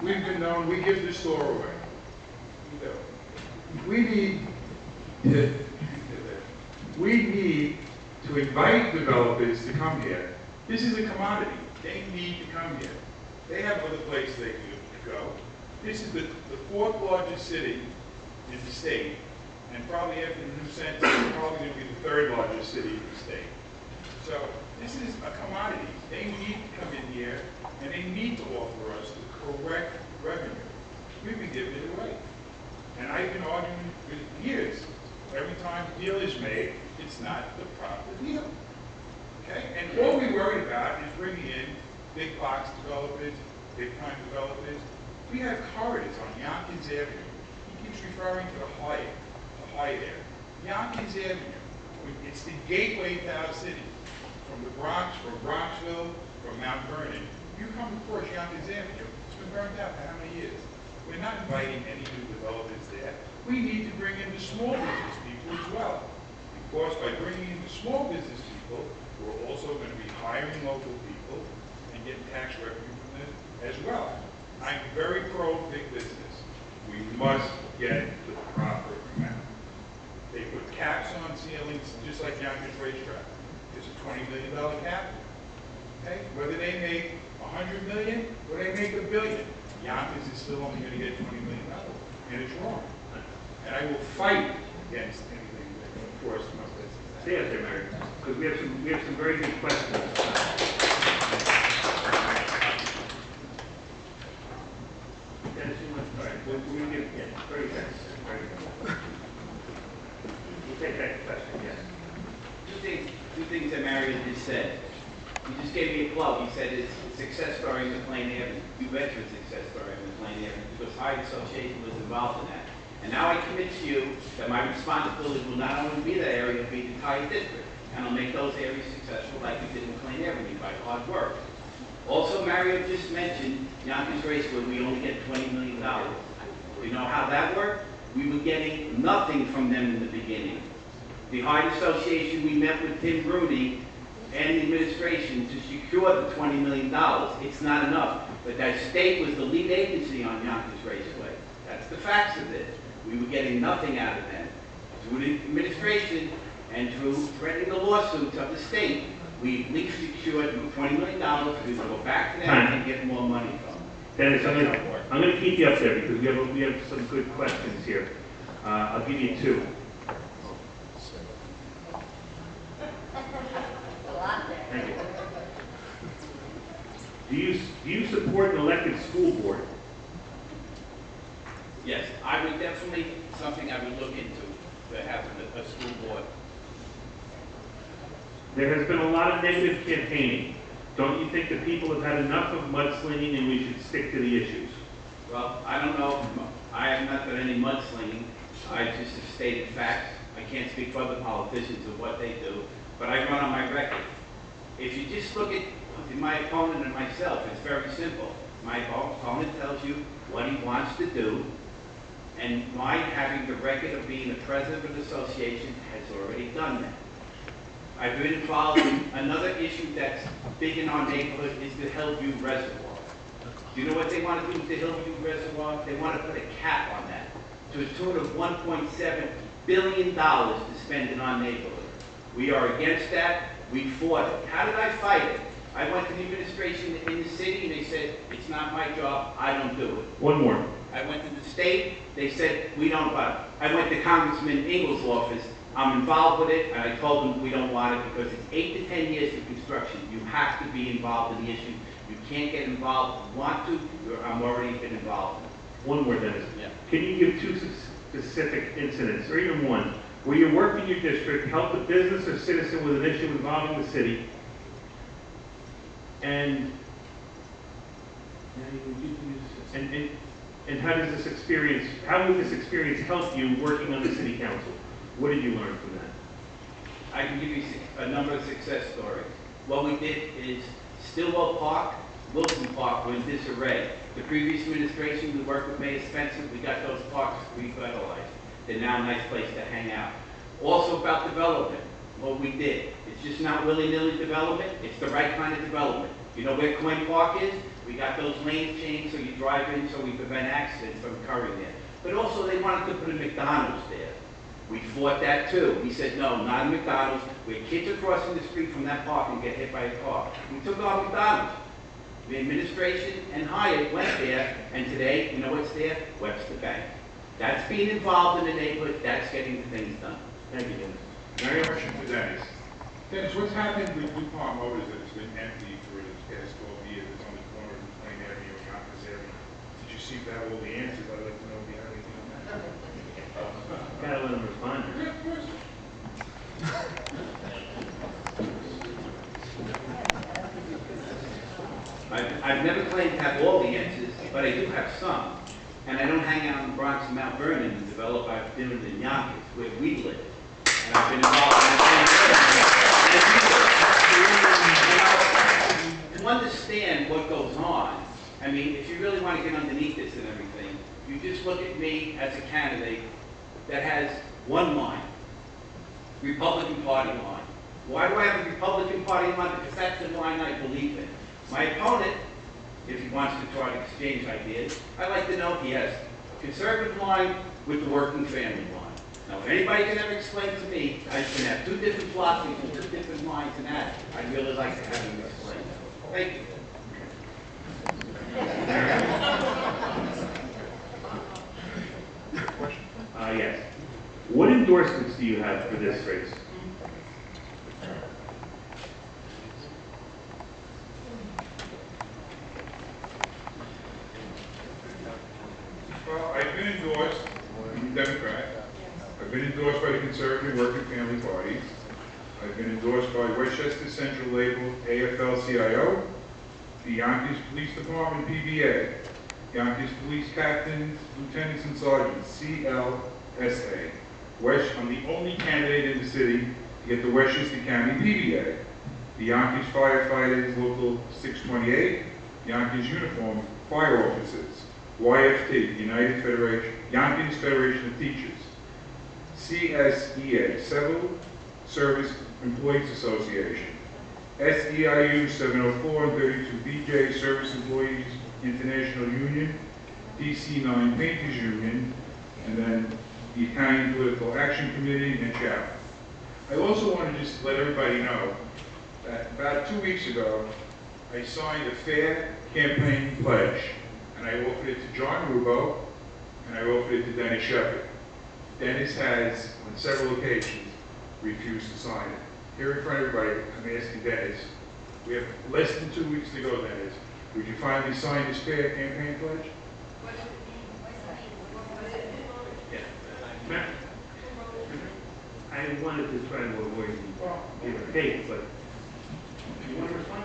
we've been known, we give the store away. We do. We need to invite developers to come here. This is a commodity. They need to come here. They have other places they can go. This is the fourth largest city in the state, and probably after the new census, it's probably going to be the third largest city in the state. So this is a commodity. They need to come in here, and they need to offer us the correct revenue. We've been giving it away. And I've been arguing for years. Every time a deal is made, it's not the proper deal. Okay? And all we worry about is bringing in big box developers, big time developers. We have corridors on Yonkers Avenue. He keeps referring to the Hyatt area. Yonkers Avenue, it's the gateway to our city. From the Bronx, from Bronxville, from Mount Vernon. You come across Yonkers Avenue, it's been burned out for how many years? We're not inviting any new developers there. We need to bring in the small business people as well. Because by bringing in the small business people, we're also going to be hiring local people and getting tax revenue from them as well. I'm very pro big business. We must get the proper amount. They put caps on ceilings just like Yonkers Racetrack. It's a $20 million cap. Okay? Whether they make $100 million or they make $1 billion, Yonkers is still only going to get $20 million. And it's wrong. And I will fight against anything that enforces my business. Stay out there, Mary, because we have some very good questions. Dennnis, you want to start? We'll give, yeah, 30 seconds. We'll take that question, yes. Two things that Mario just said. He just gave me a plug. He said it's a success story in McLean Avenue. You bet your success story in McLean Avenue because Hyatt Association was involved in that. And now I commit to you that my responsibility will not only be that area, but be the entire district. And I'll make those areas successful like we did in McLean Avenue by hard work. Also, Mario just mentioned Yonkers Raceway, we only get $20 million. You know how that worked? We were getting nothing from them in the beginning. The Hyatt Association, we met with Tim Rooney and the administration to secure the $20 million. It's not enough. But that state was the lead agency on Yonkers Raceway. That's the facts of it. We were getting nothing out of them. Through the administration and through threatening the lawsuits of the state, we at least secured $20 million. We will go back to them and get more money from them. Dennnis, I'm going to keep you up there because we have some good questions here. I'll give you two. Thank you. Do you support an elected school board? Yes, I would definitely, something I would look into, to have a school board. There has been a lot of negative campaigning. Don't you think the people have had enough of mudslinging and we should stick to the issues? Well, I don't know. I have not done any mudslinging. I just have stated facts. I can't speak for other politicians of what they do, but I run on my record. If you just look at my opponent and myself, it's very simple. My opponent tells you what he wants to do, and my having the record of being the president of an association has already done that. I've been involved in another issue that's big in our neighborhood is the Hillview Reservoir. Do you know what they want to do with the Hillview Reservoir? They want to put a cap on that to a tune of $1.7 billion to spend in our neighborhood. We are against that. We fought it. How did I fight it? I went to the administration in the city and they said, it's not my job, I don't do it. One more. I went to the state, they said, we don't want it. I went to Congressman Ingles' office, I'm involved with it, and I told them we don't want it because it's 8 to 10 years of construction. You have to be involved in the issue. You can't get involved if you want to, I'm already been involved. One more, Dennnis. Yeah. Can you give two specific incidents, or even one, where you worked in your district, helped a business or citizen with an issue involving the city, and how does this experience, how would this experience help you working on the city council? What did you learn from that? I can give you a number of success stories. What we did is Stillwell Park, Wilson Park were in disarray. The previous administration, we worked with Mayor Spencer, we got those parks revitalized. They're now a nice place to hang out. Also about development, what we did. It's just not willy-nilly development, it's the right kind of development. You know where Coyne Park is? We got those lanes changed so you drive in so we prevent accidents from occurring there. But also they wanted to put a McDonald's there. We fought that too. We said, no, not a McDonald's, where kids are crossing the street from that park and get hit by a car. We took our McDonald's. The administration and Hyatt went there, and today, you know what's there? Webster Bank. That's being involved in the neighborhood, that's getting the things done. Thank you, Dennis. Now, a question for Dennис. Dennis, what's happened with DuPont Motors that has been empty for the past 12 years? It's on the corner of McLean Avenue and Yonkers area. Did you seem to have all the answers? I'd like to know if you have anything on that. Gotta let him respond. Yeah, of course. I've never claimed to have all the answers, but I do have some. And I don't hang out in the Bronx and Mount Vernon and develop. I've been in Yonkers, where we live. And I've been involved in to understand what goes on. I mean, if you really want to get underneath this and everything, you just look at me as a candidate that has one line, Republican Party line. Why do I have a Republican Party line? Because that's the line I believe in. My opponent, if he wants to try to exchange ideas, I'd like to know if he has a conservative line with the working family line. Now, if anybody can ever explain to me, I can have two different philosophies and two different lines in that, I'd really like to have him explain. Thank you. Yes. What endorsements do you have for this race? Well, I've been endorsed, I'm a Democrat. I've been endorsed by the Conservative Working Family Party. I've been endorsed by Westchester Central Label AFL-CIO, the Yonkers Police Department PBA, Yonkers Police Captains, Lieutenants and Sergeants, CLSA. I'm the only candidate in the city to get the Westchester County PBA. The Yonkers Firefighters Local 628, Yonkers Uniform Fire Officers, YFT, Yonkers Federation of Teachers, CSEA, Civil Service Employees Association, SEIU 704 and 32BJ, Service Employees International Union, DC9 Painters Union, and then the Italian Political Action Committee and CHAP. I also want to just let everybody know that about 2 weeks ago, I signed a fair campaign pledge, and I offered it to John Rubo, and I offered it to Dennis Shepard. Dennnis has, on several occasions, refused to sign it. Here in front of everybody, I'm asking Dennnis, we have less than 2 weeks to go, Dennnis. Would you finally sign this fair campaign pledge? Yeah. I wanted to try to avoid the give or take, but you want to respond?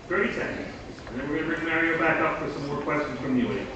30 seconds, and then we're going to bring Mario back up for some more questions from the audience.